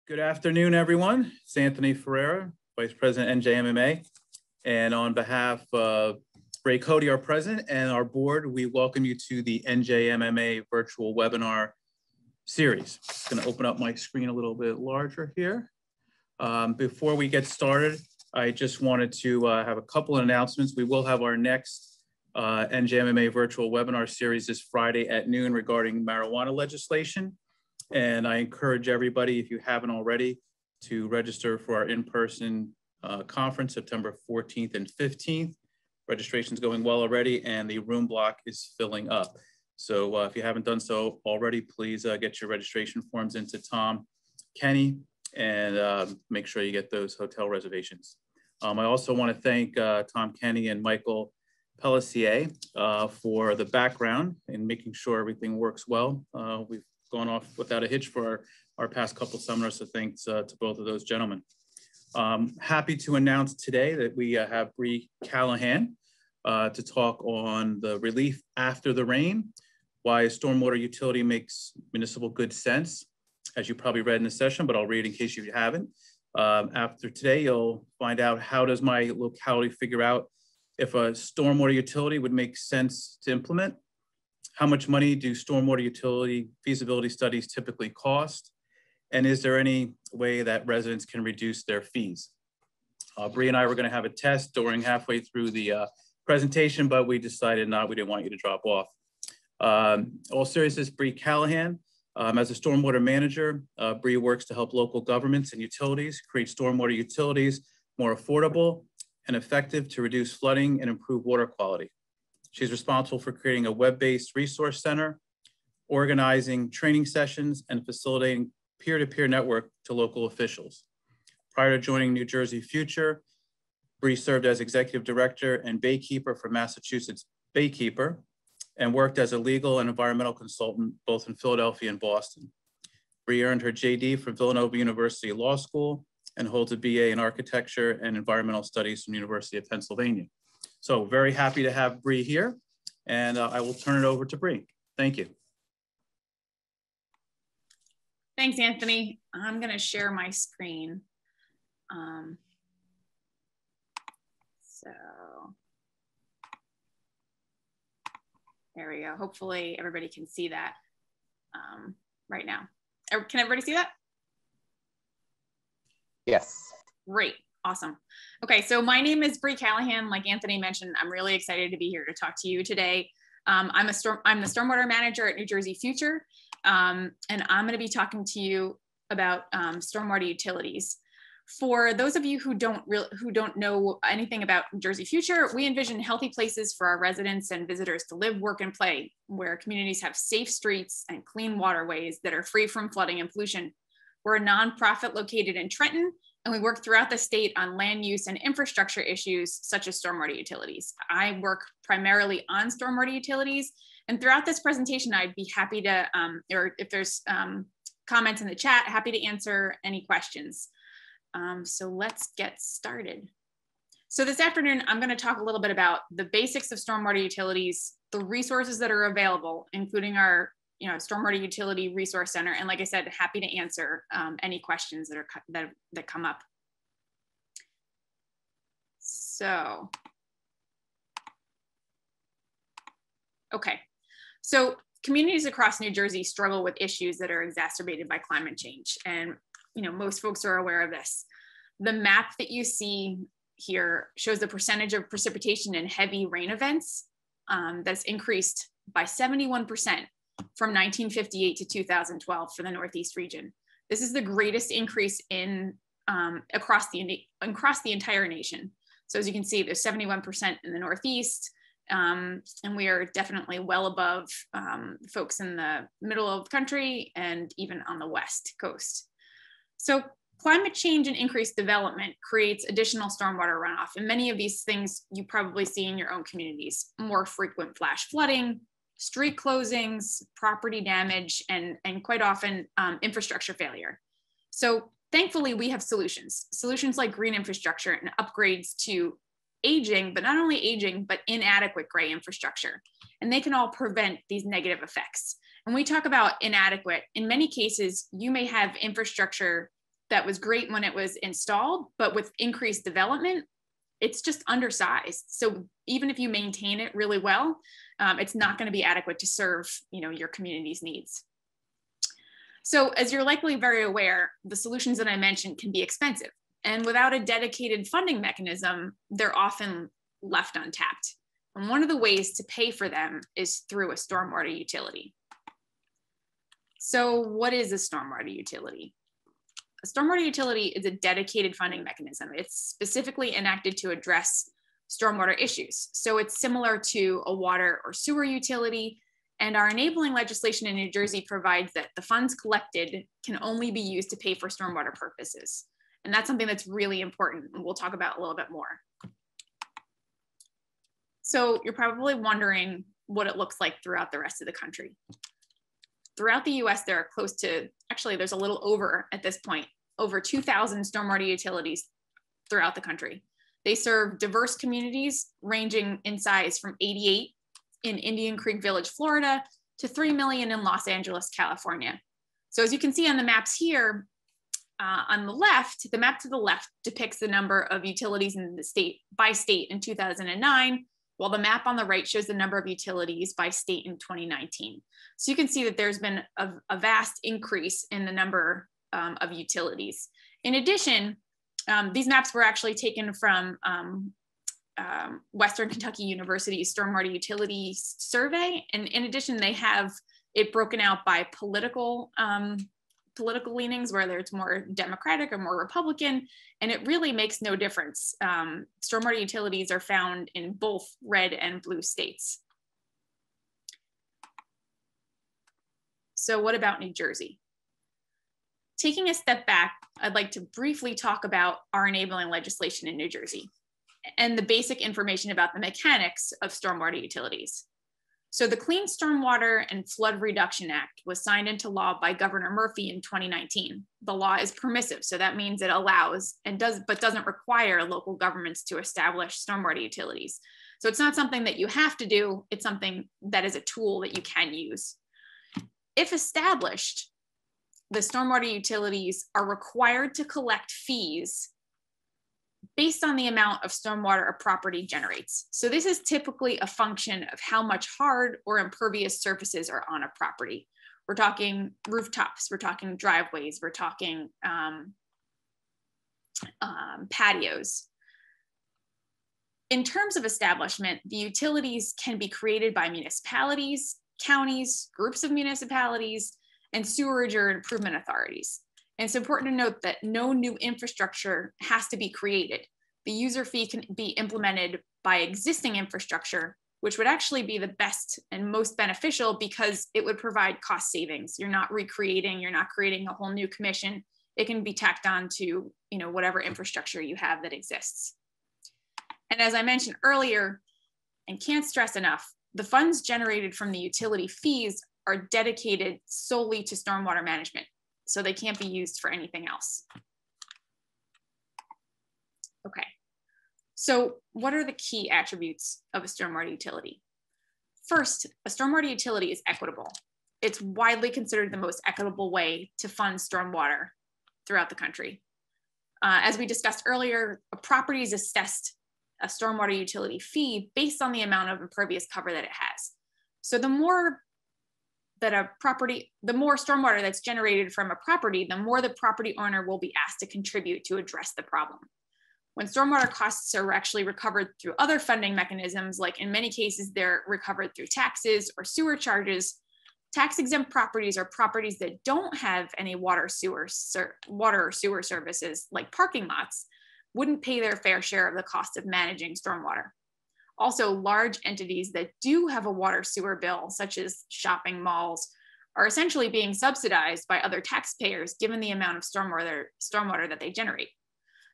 Good afternoon, everyone. It's Anthony Ferreira, Vice President, NJMMA. And on behalf of Ray Cody, our president, and our board, we welcome you to the NJMMA virtual webinar series. I'm gonna open up my screen a little bit larger here. Before we get started, I just wanted to have a couple of announcements. We will have our next NJMMA virtual webinar series this Friday at noon regarding marijuana legislation. And I encourage everybody, if you haven't already, to register for our in-person conference, September 14th and 15th. Registration's going well already, and the room block is filling up. So if you haven't done so already, please get your registration forms into Tom Kenny and make sure you get those hotel reservations. I also want to thank Tom Kenny and Michael Pelletier for the background and making sure everything works well. We've gone off without a hitch for our past couple seminars, so thanks to both of those gentlemen. Happy to announce today that we have Bree Callahan to talk on the relief after the rain, why stormwater utility makes municipal good sense, as you probably read in the session, but I'll read in case you haven't. After today, you'll find out how does my locality figure out if a stormwater utility would make sense to implement. How much money do stormwater utility feasibility studies typically cost? And is there any way that residents can reduce their fees? Bree and I were gonna have a test during halfway through the presentation, but we decided not, we didn't want you to drop off. All seriousness, Bree Callahan, as a stormwater manager, Bree works to help local governments and utilities create stormwater utilities more affordable and effective to reduce flooding and improve water quality. She's responsible for creating a web-based resource center, organizing training sessions, and facilitating peer-to-peer network to local officials. Prior to joining New Jersey Future, Bree served as executive director and baykeeper for Massachusetts Baykeeper and worked as a legal and environmental consultant both in Philadelphia and Boston. Bree earned her JD from Villanova University Law School and holds a BA in architecture and environmental studies from the University of Pennsylvania. So very happy to have Bree here, and I will turn it over to Bree. Thank you. Thanks, Anthony. I'm gonna share my screen. So there we go. Hopefully everybody can see that right now. Can everybody see that? Yes. Great. Awesome. Okay, so my name is Bree Callahan. Like Anthony mentioned, I'm really excited to be here to talk to you today. I'm the stormwater manager at New Jersey Future, and I'm going to be talking to you about stormwater utilities. For those of you who don't know anything about New Jersey Future, we envision healthy places for our residents and visitors to live, work, and play, where communities have safe streets and clean waterways that are free from flooding and pollution. We're a nonprofit located in Trenton, and we work throughout the state on land use and infrastructure issues such as stormwater utilities. I work primarily on stormwater utilities, and throughout this presentation, I'd be happy to, or if there's comments in the chat, happy to answer any questions. So let's get started. So this afternoon, I'm gonna talk a little bit about the basics of stormwater utilities, the resources that are available, including our Stormwater Utility Resource Center. And like I said, happy to answer any questions that come up. So, okay. So communities across New Jersey struggle with issues that are exacerbated by climate change. And most folks are aware of this. The map that you see here shows the percentage of precipitation in heavy rain events that's increased by 71%. From 1958 to 2012 for the Northeast region. This is the greatest increase in across the entire nation. So as you can see, there's 71% in the Northeast, and we are definitely well above folks in the middle of the country and even on the West Coast. So climate change and increased development creates additional stormwater runoff, and many of these things you probably see in your own communities: more frequent flash flooding, street closings, property damage, and quite often infrastructure failure. So thankfully we have solutions like green infrastructure and upgrades to aging, but not only aging, but inadequate gray infrastructure. And they can all prevent these negative effects. When we talk about inadequate, in many cases, you may have infrastructure that was great when it was installed, but with increased development, it's just undersized. So even if you maintain it really well, it's not going to be adequate to serve, your community's needs. So as you're likely very aware, the solutions that I mentioned can be expensive, and without a dedicated funding mechanism, they're often left untapped. And one of the ways to pay for them is through a stormwater utility. So what is a stormwater utility? A stormwater utility is a dedicated funding mechanism. It's specifically enacted to address stormwater issues. So it's similar to a water or sewer utility, and our enabling legislation in New Jersey provides that the funds collected can only be used to pay for stormwater purposes. And that's something that's really important, and we'll talk about a little bit more. So you're probably wondering what it looks like throughout the rest of the country. Throughout the US, there are close to, actually there's a little over at this point, over 2,000 stormwater utilities throughout the country. They serve diverse communities ranging in size from 88 in Indian Creek Village, Florida, to 3 million in Los Angeles, California. So as you can see on the maps here, on the left, the map to the left depicts the number of utilities in the state by state in 2009, while the map on the right shows the number of utilities by state in 2019. So you can see that there's been a vast increase in the number of utilities. In addition, these maps were actually taken from Western Kentucky University's Stormwater Utilities Survey. And in addition, they have it broken out by political leanings, whether it's more Democratic or more Republican, and it really makes no difference. Stormwater utilities are found in both red and blue states. So what about New Jersey? Taking a step back, I'd like to briefly talk about our enabling legislation in New Jersey and the basic information about the mechanics of stormwater utilities. So the Clean Stormwater and Flood Reduction Act was signed into law by Governor Murphy in 2019. The law is permissive, so that means it allows and doesn't require local governments to establish stormwater utilities. So it's not something that you have to do, it's something that is a tool that you can use. If established, the stormwater utilities are required to collect fees based on the amount of stormwater a property generates. So this is typically a function of how much hard or impervious surfaces are on a property. We're talking rooftops, we're talking driveways, we're talking patios. In terms of establishment, the utilities can be created by municipalities, counties, groups of municipalities, and sewerage or improvement authorities. And it's important to note that no new infrastructure has to be created. The user fee can be implemented by existing infrastructure, which would actually be the best and most beneficial because it would provide cost savings. You're not recreating, you're not creating a whole new commission. It can be tacked on to, whatever infrastructure you have that exists. And as I mentioned earlier, and can't stress enough, the funds generated from the utility fees are dedicated solely to stormwater management. So they can't be used for anything else. Okay, so what are the key attributes of a stormwater utility? First, a stormwater utility is equitable. It's widely considered the most equitable way to fund stormwater throughout the country. As we discussed earlier, a property is assessed a stormwater utility fee based on the amount of impervious cover that it has. So the more stormwater that's generated from a property, the more the property owner will be asked to contribute to address the problem. When stormwater costs are actually recovered through other funding mechanisms, like in many cases, they're recovered through taxes or sewer charges, tax-exempt properties are properties that don't have any water or sewer services, like parking lots, wouldn't pay their fair share of the cost of managing stormwater. Also, large entities that do have a water sewer bill, such as shopping malls, are essentially being subsidized by other taxpayers given the amount of stormwater that they generate.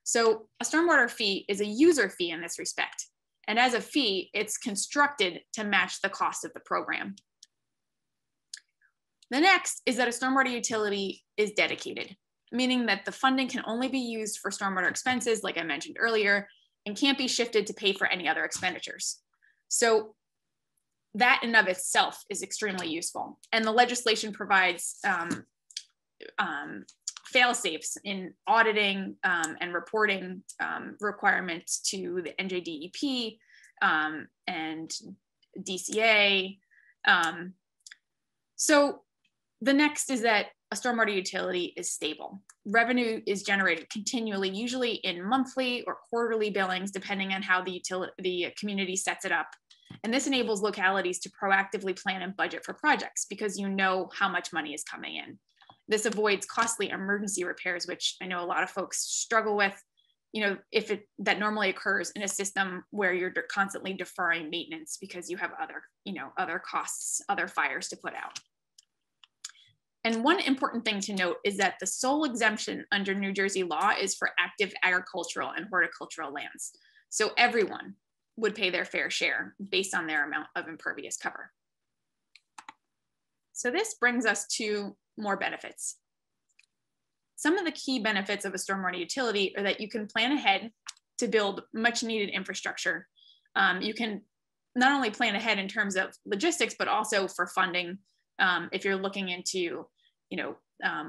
So a stormwater fee is a user fee in this respect. And as a fee, it's constructed to match the cost of the program. The next is that a stormwater utility is dedicated, meaning that the funding can only be used for stormwater expenses, like I mentioned earlier, and can't be shifted to pay for any other expenditures. So that in and of itself is extremely useful. And the legislation provides fail-safes in auditing and reporting requirements to the NJDEP and DCA. So the next is that a stormwater utility is stable. Revenue is generated continually, usually in monthly or quarterly billings, depending on how the community sets it up. And this enables localities to proactively plan and budget for projects because you know how much money is coming in. This avoids costly emergency repairs, which I know a lot of folks struggle with, you know, that normally occurs in a system where you're constantly deferring maintenance because you have other costs, other fires to put out. And one important thing to note is that the sole exemption under New Jersey law is for active agricultural and horticultural lands. So everyone would pay their fair share based on their amount of impervious cover. So this brings us to more benefits. Some of the key benefits of a stormwater utility are that you can plan ahead to build much needed infrastructure. You can not only plan ahead in terms of logistics, but also for funding. If you're looking into,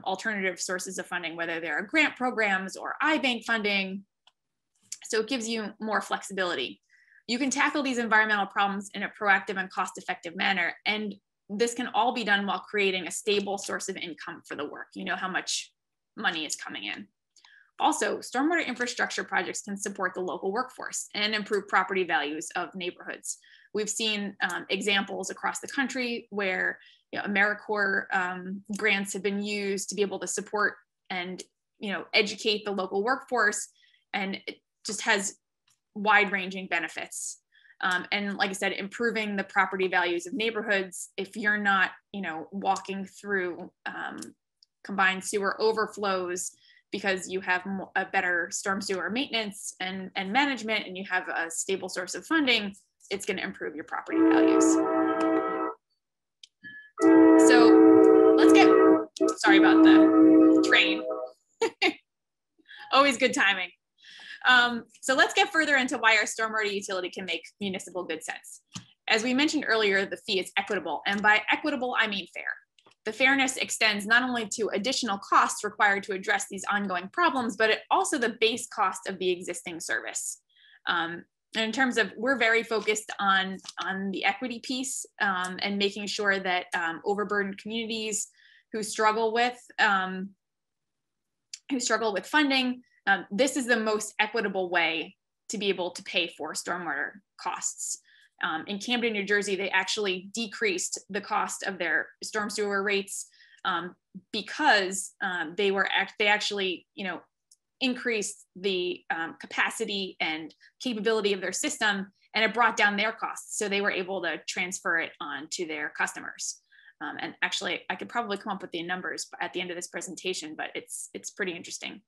alternative sources of funding, whether there are grant programs or iBank funding. So it gives you more flexibility. You can tackle these environmental problems in a proactive and cost-effective manner. And this can all be done while creating a stable source of income for the work. You know how much money is coming in. Also, stormwater infrastructure projects can support the local workforce and improve property values of neighborhoods. We've seen examples across the country where AmeriCorps grants have been used to be able to support and educate the local workforce, and it just has wide-ranging benefits. And like I said, improving the property values of neighborhoods. If you're not, walking through combined sewer overflows because you have a better storm sewer maintenance and management, and you have a stable source of funding, it's going to improve your property values. So let's get, sorry about the train. Always good timing. So let's get further into why our stormwater utility can make municipal good sense. As we mentioned earlier, the fee is equitable, and by equitable, I mean fair. The fairness extends not only to additional costs required to address these ongoing problems, but also the base cost of the existing service. And in terms of, we're very focused on the equity piece and making sure that overburdened communities who struggle with funding, this is the most equitable way to be able to pay for stormwater costs. In Camden, New Jersey, they actually decreased the cost of their storm sewer rates because they actually, increased the capacity and capability of their system, and it brought down their costs. So they were able to transfer it on to their customers. And actually, I could probably come up with the numbers at the end of this presentation, but it's pretty interesting.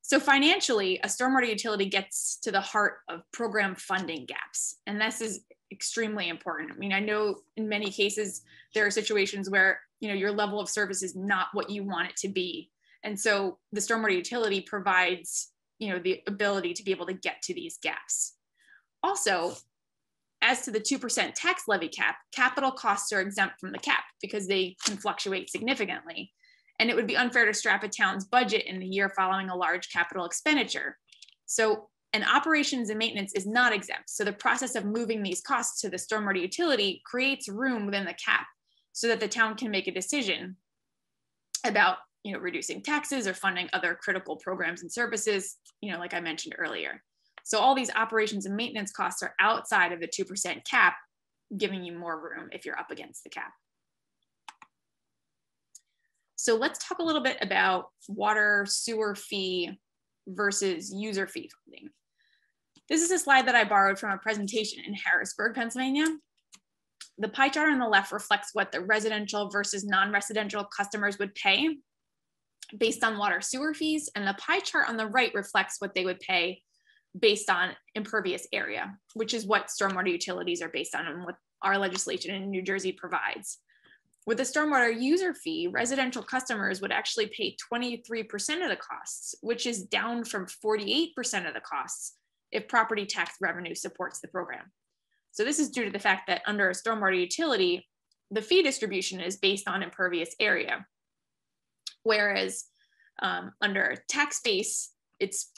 So financially, a stormwater utility gets to the heart of program funding gaps. And this is extremely important. I mean, I know in many cases, there are situations where, your level of service is not what you want it to be. And so the stormwater utility provides, the ability to be able to get to these gaps. Also, as to the 2% tax levy cap, capital costs are exempt from the cap because they can fluctuate significantly. And it would be unfair to strap a town's budget in the year following a large capital expenditure. So an operations and maintenance is not exempt. So the process of moving these costs to the stormwater utility creates room within the cap so that the town can make a decision about reducing taxes or funding other critical programs and services, like I mentioned earlier. So all these operations and maintenance costs are outside of the 2% cap, giving you more room if you're up against the cap. So let's talk a little bit about water sewer fee versus user fee funding. This is a slide that I borrowed from a presentation in Harrisburg, Pennsylvania. The pie chart on the left reflects what the residential versus non-residential customers would pay based on water sewer fees, and the pie chart on the right reflects what they would pay based on impervious area, which is what stormwater utilities are based on and what our legislation in New Jersey provides. With the stormwater user fee, residential customers would actually pay 23% of the costs, which is down from 48% of the costs if property tax revenue supports the program. So this is due to the fact that under a stormwater utility, the fee distribution is based on impervious area. Whereas under tax base, it's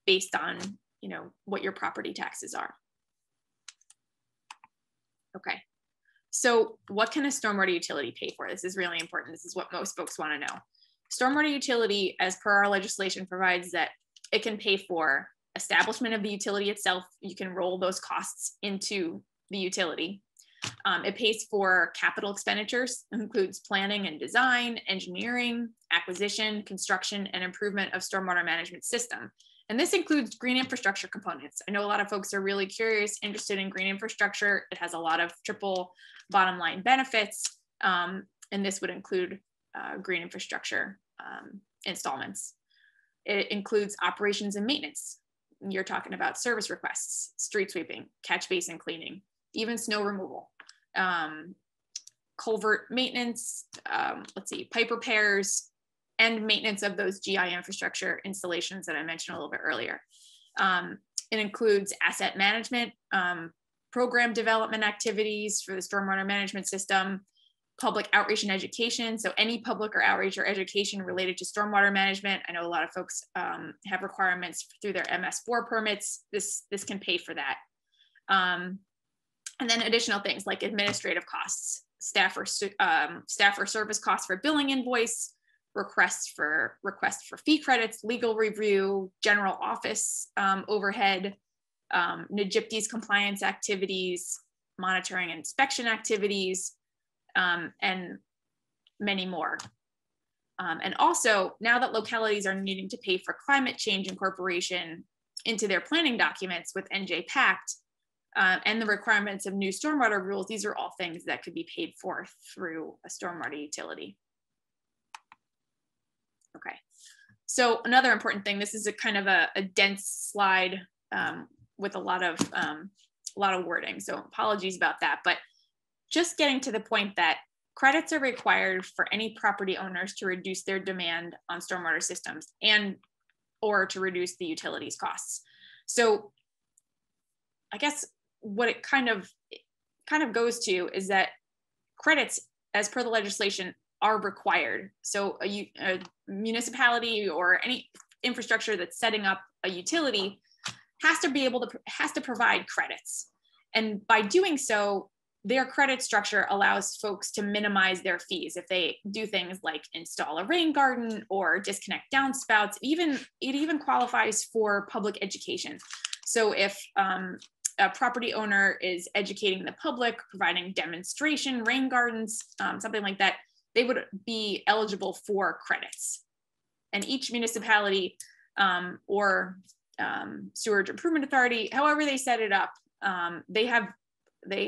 based on, you know, what your property taxes are. Okay, so what can a stormwater utility pay for? This is really important. This is what most folks want to know. Stormwater utility, as per our legislation, provides that it can pay for establishment of the utility itself. You can roll those costs into the utility. It pays for capital expenditures, includes planning and design, engineering, acquisition, construction, and improvement of stormwater management system. And this includes green infrastructure components. I know a lot of folks are really curious, interested in green infrastructure. It has a lot of triple bottom line benefits. And this would include green infrastructure installments. It includes operations and maintenance. You're talking about service requests, street sweeping, catch basin cleaning, even snow removal, culvert maintenance, pipe repairs, and maintenance of those GI infrastructure installations that I mentioned a little bit earlier. It includes asset management, program development activities for the stormwater management system, public outreach and education. So any public or outreach or education related to stormwater management. I know a lot of folks have requirements through their MS4 permits. This can pay for that. And then additional things like administrative costs, staff or service costs for billing invoice, requests for fee credits, legal review, general office overhead, NJIPD's compliance activities, monitoring and inspection activities, and many more. And also, now that localities are needing to pay for climate change incorporation into their planning documents with NJ Pact and the requirements of new stormwater rules, these are all things that could be paid for through a stormwater utility. Okay, so another important thing, this is a kind of a dense slide with a lot of wording, so apologies about that, but just getting to the point that credits are required for any property owners to reduce their demand on stormwater systems or to reduce the utilities costs. So I guess what it kind of goes to is that credits, as per the legislation, are required. So a municipality or any infrastructure that's setting up a utility has to provide credits. And by doing so, their credit structure allows folks to minimize their fees. If they do things like install a rain garden or disconnect downspouts, it even qualifies for public education. So if a property owner is educating the public, providing demonstration, rain gardens, something like that, they would be eligible for credits. And each municipality or sewerage improvement authority, however they set it up, they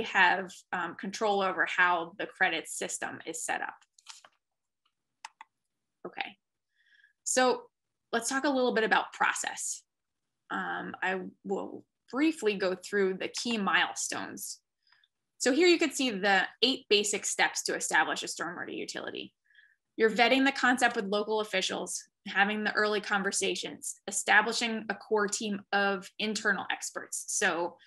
have control over how the credit system is set up. Okay, so let's talk a little bit about process. I will briefly go through the key milestones. So here you can see the 8 basic steps to establish a stormwater utility. You're vetting the concept with local officials, having the early conversations, establishing a core team of internal experts. So,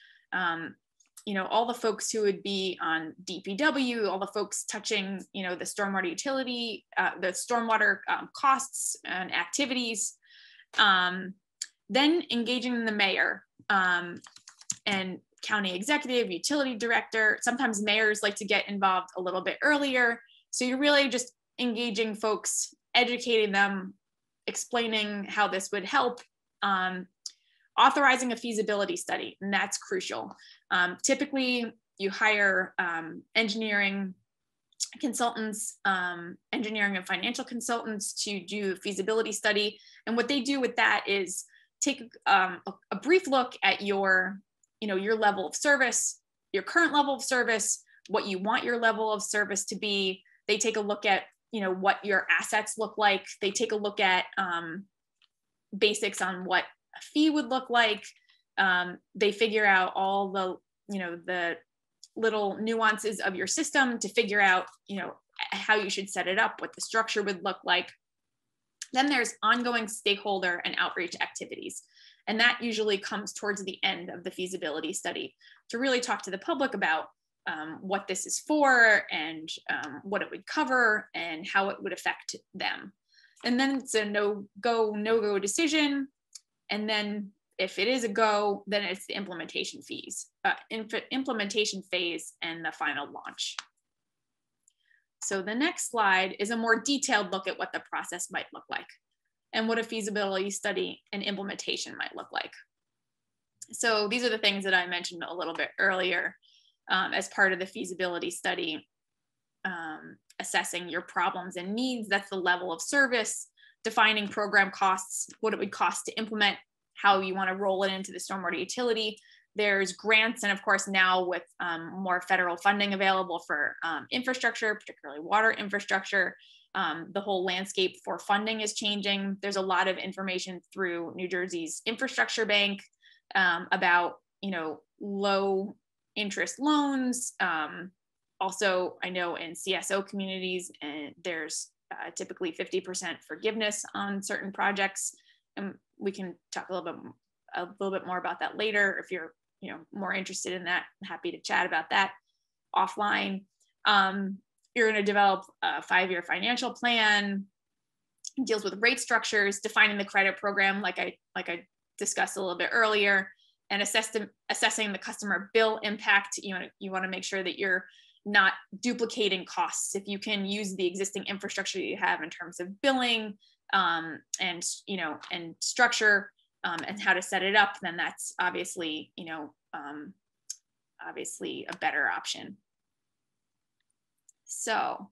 you know, all the folks who would be on DPW, all the folks touching, you know, the stormwater utility, the stormwater costs and activities, then engaging the mayor and county executive, utility director. Sometimes mayors like to get involved a little bit earlier. So you're really just engaging folks, educating them, explaining how this would help, authorizing a feasibility study, and that's crucial. Typically, you hire engineering consultants, engineering and financial consultants to do a feasibility study. And what they do with that is take a brief look at your level of service, your current level of service, what you want your level of service to be. They take a look at, you know, what your assets look like. They take a look at basics on what a fee would look like. They figure out all the, you know, the little nuances of your system to figure out, you know, how you should set it up, what the structure would look like. Then there's ongoing stakeholder and outreach activities. And that usually comes towards the end of the feasibility study to really talk to the public about what this is for and what it would cover and how it would affect them. And then it's a no-go, no-go decision. And then if it is a go, then it's the implementation phase and the final launch. So the next slide is a more detailed look at what the process might look like and what a feasibility study and implementation might look like. So these are the things that I mentioned a little bit earlier as part of the feasibility study, assessing your problems and needs. That's the level of service, defining program costs, what it would cost to implement, how you want to roll it into the stormwater utility. There's grants, and of course now with more federal funding available for infrastructure, particularly water infrastructure, the whole landscape for funding is changing. There's a lot of information through New Jersey's infrastructure bank about, low interest loans. Also, I know in CSO communities, and there's typically 50% forgiveness on certain projects, and we can talk a little bit more about that later if you're more interested in that. I'm happy to chat about that offline. You're going to develop a 5-year financial plan, deals with rate structures, defining the credit program, like I discussed a little bit earlier, and assessing the customer bill impact. You want to make sure that you're not duplicating costs. If you can use the existing infrastructure that you have in terms of billing and structure, and how to set it up, then that's obviously, obviously a better option. So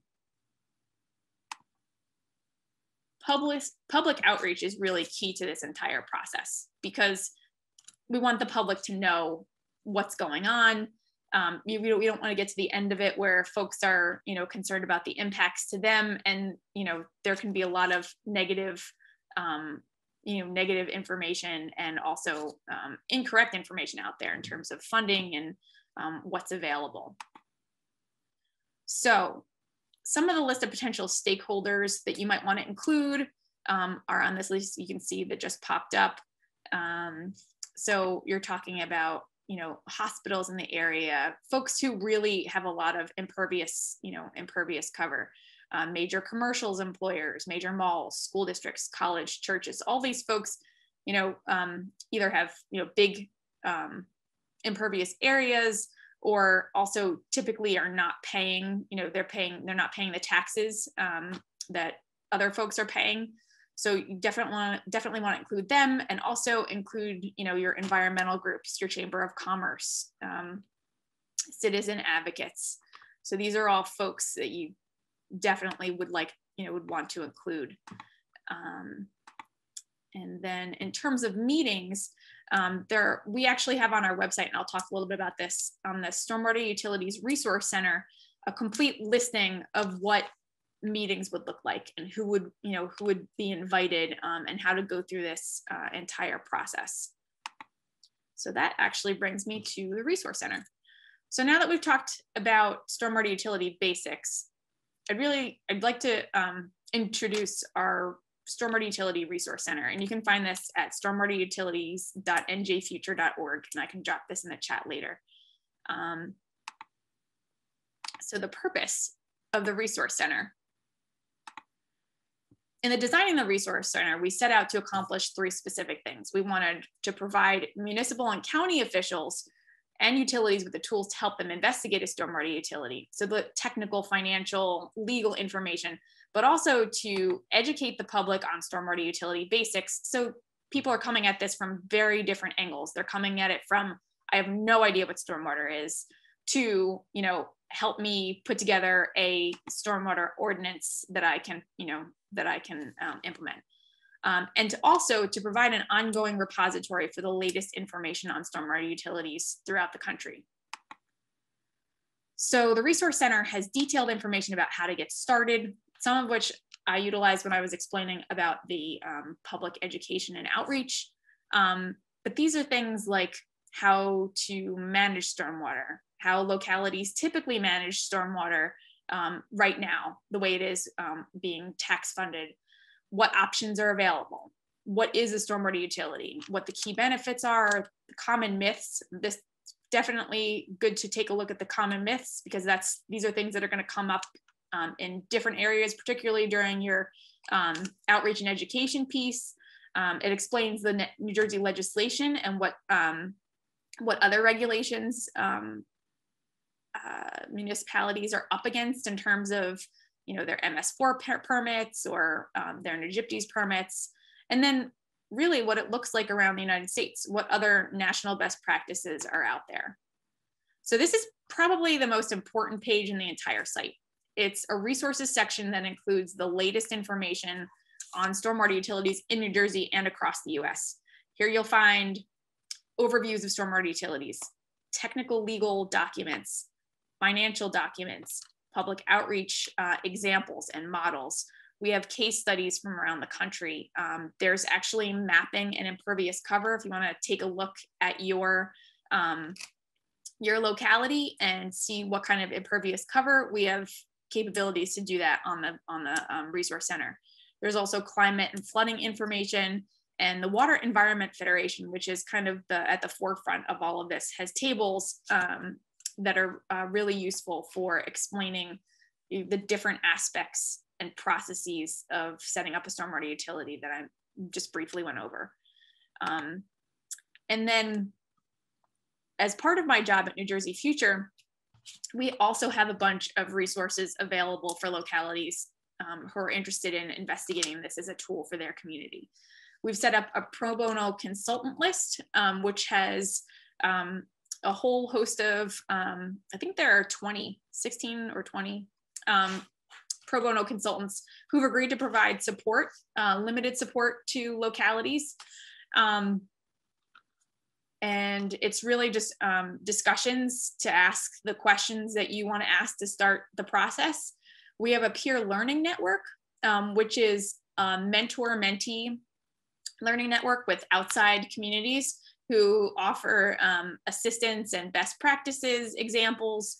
public outreach is really key to this entire process, because we want the public to know what's going on. We don't want to get to the end of it where folks are, concerned about the impacts to them, and there can be a lot of negative information and also incorrect information out there in terms of funding and what's available. So some of the list of potential stakeholders that you might want to include are on this list. You can see that just popped up. So you're talking about, hospitals in the area, folks who really have a lot of impervious cover. Major commercials employers, major malls, school districts, college, churches, all these folks, either have, big impervious areas, or also typically are not paying, they're not paying the taxes that other folks are paying. So you definitely want to include them, and also include, your environmental groups, your Chamber of Commerce, citizen advocates. So these are all folks that you definitely would want to include. And then in terms of meetings, we actually have on our website, and I'll talk a little bit about this, on the Stormwater Utilities Resource Center, a complete listing of what meetings would look like, and who would be invited, and how to go through this entire process. So that actually brings me to the Resource Center. So now that we've talked about stormwater utility basics, I'd like to introduce our Stormwater Utility Resource Center, and you can find this at stormwaterutilities.njfuture.org, and I can drop this in the chat later. So the purpose of the Resource Center. In the designing the Resource Center, we set out to accomplish 3 specific things. We wanted to provide municipal and county officials and utilities with the tools to help them investigate a stormwater utility. So the technical, financial, legal information, but also to educate the public on stormwater utility basics. So people are coming at this from very different angles. They're coming at it from, I have no idea what stormwater is, to, help me put together a stormwater ordinance that I can, implement. And also to provide an ongoing repository for the latest information on stormwater utilities throughout the country. So the Resource Center has detailed information about how to get started, some of which I utilized when I was explaining about the public education and outreach. But these are things like how to manage stormwater, how localities typically manage stormwater right now, the way it is being tax funded, what options are available, what is a stormwater utility, what the key benefits are, the common myths. This definitely good to take a look at the common myths, because these are things that are going to come up in different areas, particularly during your outreach and education piece. It explains the New Jersey legislation and what other regulations municipalities are up against in terms of, you know, their MS4 permits or their NJPDES permits. And then really what it looks like around the United States, what other national best practices are out there. So this is probably the most important page in the entire site. It's a resources section that includes the latest information on stormwater utilities in New Jersey and across the US. Here you'll find overviews of stormwater utilities, technical legal documents, financial documents, public outreach examples and models. We have case studies from around the country. There's actually mapping and impervious cover if you want to take a look at your locality and see what kind of impervious cover. We have capabilities to do that on the Resource Center. There's also climate and flooding information, and the Water Environment Federation, which is kind of at the forefront of all of this, has tables that are really useful for explaining the different aspects and processes of setting up a stormwater utility that I just briefly went over. And then as part of my job at New Jersey Future, we also have a bunch of resources available for localities who are interested in investigating this as a tool for their community. We've set up a pro bono consultant list, which has a whole host of, I think there are 16 or 20 pro bono consultants who've agreed to provide support, limited support to localities. And it's really just discussions to ask the questions that you want to ask to start the process. We have a peer learning network, which is a mentor-mentee learning network with outside communities who offer assistance and best practices examples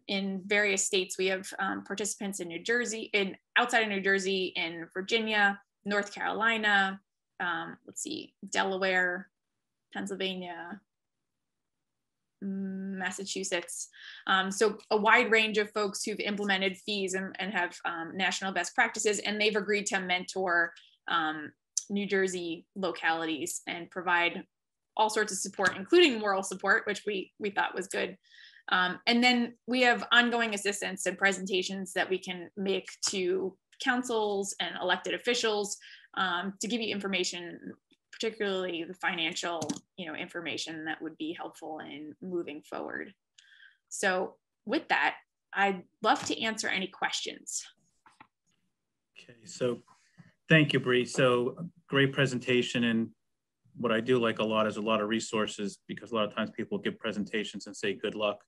in various states. We have participants in New Jersey, outside of New Jersey, in Virginia, North Carolina, Delaware, Pennsylvania, Massachusetts. So a wide range of folks who've implemented fees and have national best practices, and they've agreed to mentor New Jersey localities and provide all sorts of support, including moral support, which we thought was good. And then we have ongoing assistance and presentations that we can make to councils and elected officials to give you information, particularly the financial, information that would be helpful in moving forward. So with that, I'd love to answer any questions. Okay, so thank you, Bree. So great presentation. And what I do like a lot is a lot of resources, because a lot of times people give presentations and say good luck,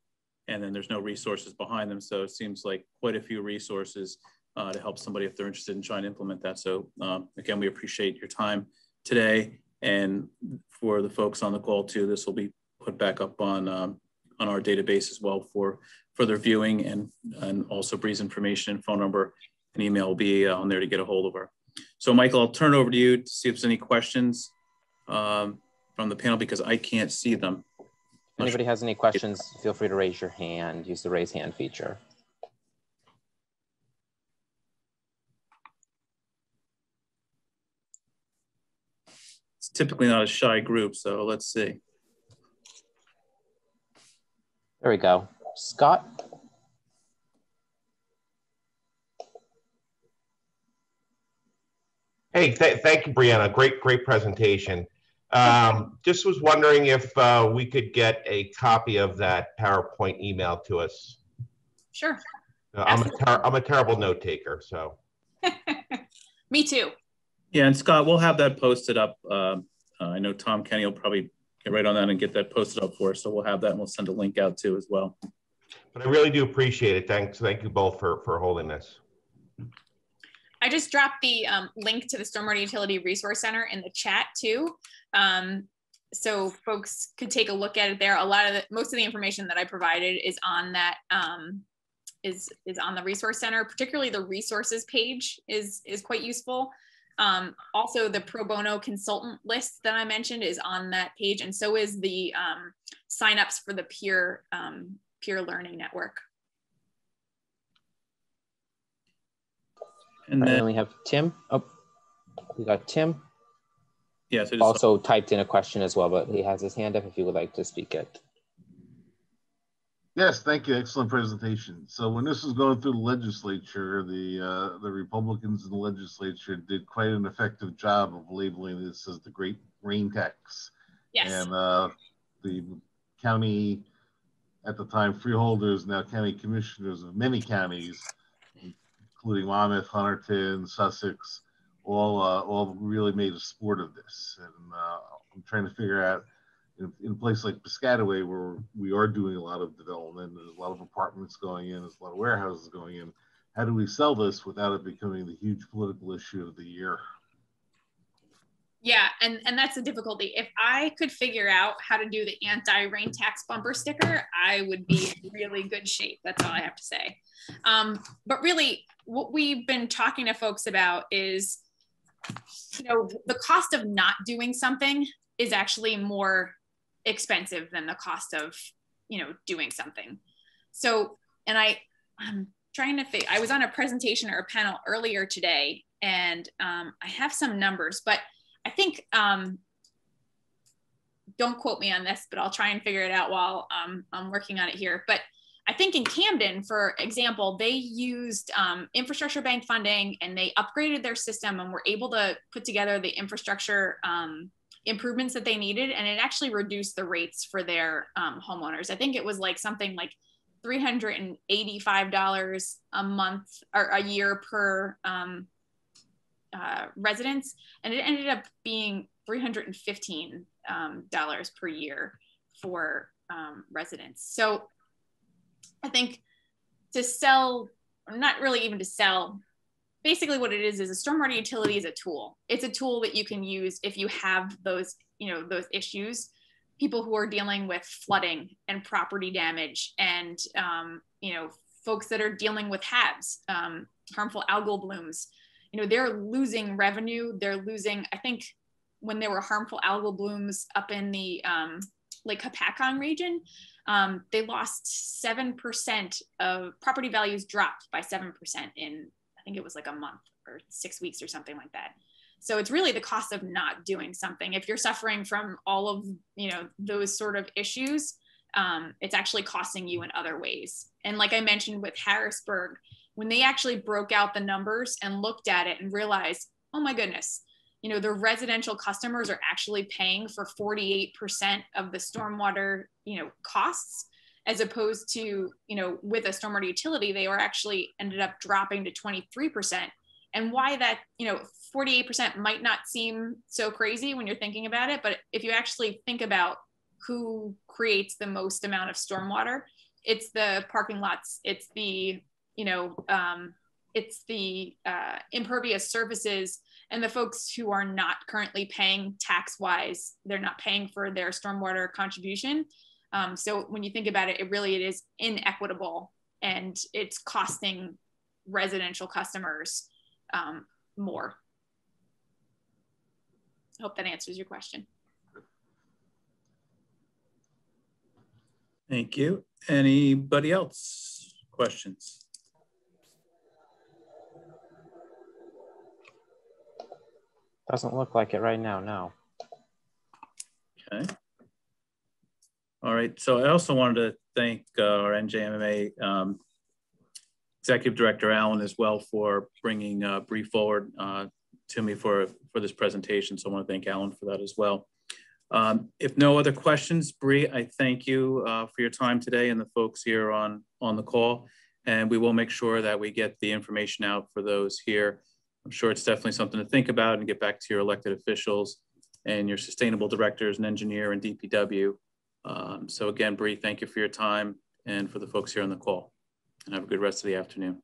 and then there's no resources behind them. So it seems like quite a few resources to help somebody if they're interested in trying to implement that. So again, we appreciate your time today. And for the folks on the call too, this will be put back up on our database as well for further viewing, and also Bree's information and phone number and email will be on there to get a hold of her. So Michael, I'll turn it over to you to see if there's any questions from the panel, because I can't see them. If anybody has any questions, feel free to raise your hand, use the raise hand feature. It's typically not a shy group, so let's see. There we go. Scott? Hey, thank you, Brianna. Great presentation. Just was wondering if we could get a copy of that PowerPoint email to us. Sure. I'm a terrible note taker, so. Me too. Yeah, and Scott, we'll have that posted up. I know Tom Kenny will probably get right on that and get that posted up for us. So we'll have that, and we'll send a link out too as well. But I really do appreciate it. Thank you both for holding this. I just dropped the link to the Stormwater Utility Resource Center in the chat too. So folks could take a look at it there. Most of the information that I provided is on that, is on the Resource Center. Particularly the resources page is quite useful. Also the pro bono consultant list that I mentioned is on that page, and so is the signups for the peer learning network. And And then, then we have Tim. Oh, we got Tim. yes, I just Also typed in a question as well, but he has his hand up if you would like to speak it. Yes, thank you. Excellent presentation. So when this was going through the legislature, the Republicans in the legislature did quite an effective job of labeling this as the Great Rain Tax. Yes. And the county, at the time, freeholders, now county commissioners of many counties, including Monmouth, Hunterdon, Sussex, all really made a sport of this. And I'm trying to figure out, in a place like Piscataway, where we are doing a lot of development, there's a lot of apartments going in, there's a lot of warehouses going in, how do we sell this without it becoming the huge political issue of the year? Yeah, and that's the difficulty. If I could figure out how to do the anti-rain tax bumper sticker, I would be in really good shape. That's all I have to say. But really, what we've been talking to folks about is, you know, the cost of not doing something is actually more expensive than the cost of, you know, doing something. So, and I'm trying to think, I was on a presentation or a panel earlier today, and I have some numbers, but I think, don't quote me on this, but I'll try and figure it out while I'm working on it here. But I think in Camden, for example, they used infrastructure bank funding, and they upgraded their system and were able to put together the infrastructure improvements that they needed. And it actually reduced the rates for their homeowners. I think it was like something like $385 a month or a year per residents. And it ended up being $315 per year for residents. So I think to sell, or not really even to sell, basically what it is a stormwater utility is a tool. It's a tool that you can use if you have those, you know, those issues, people who are dealing with flooding and property damage, and, you know, folks that are dealing with HABs, harmful algal blooms. You know, they're losing revenue. They're losing, I think when there were harmful algal blooms up in the Lake Hopatcong region, they lost 7% of property values, dropped by 7% in, I think it was like a month or 6 weeks or something like that. So it's really the cost of not doing something. If you're suffering from all of, you know, those sort of issues, it's actually costing you in other ways. And like I mentioned with Harrisburg, when they actually broke out the numbers and looked at it and realized, oh my goodness, you know, the residential customers are actually paying for 48% of the stormwater, you know, costs, as opposed to, you know, with a stormwater utility, they were actually ended up dropping to 23%. And why that, you know, 48% might not seem so crazy when you're thinking about it, but if you actually think about who creates the most amount of stormwater, it's the parking lots, it's the, you know, it's the impervious surfaces, and the folks who are not currently paying tax-wise, they're not paying for their stormwater contribution. So when you think about it, it is inequitable, and it's costing residential customers more. I hope that answers your question. thank you. Anybody else? Questions? Doesn't look like it right now, no. Okay. All right. So I also wanted to thank our NJMMA Executive Director Alan as well for bringing Bree forward to me for this presentation. So I want to thank Alan for that as well. If no other questions, Bree, I thank you for your time today and the folks here on the call. And we will make sure that we get the information out for those here. I'm sure it's definitely something to think about and get back to your elected officials and your sustainable directors and engineer and DPW. So again, Bree, thank you for your time and for the folks here on the call. And have a good rest of the afternoon.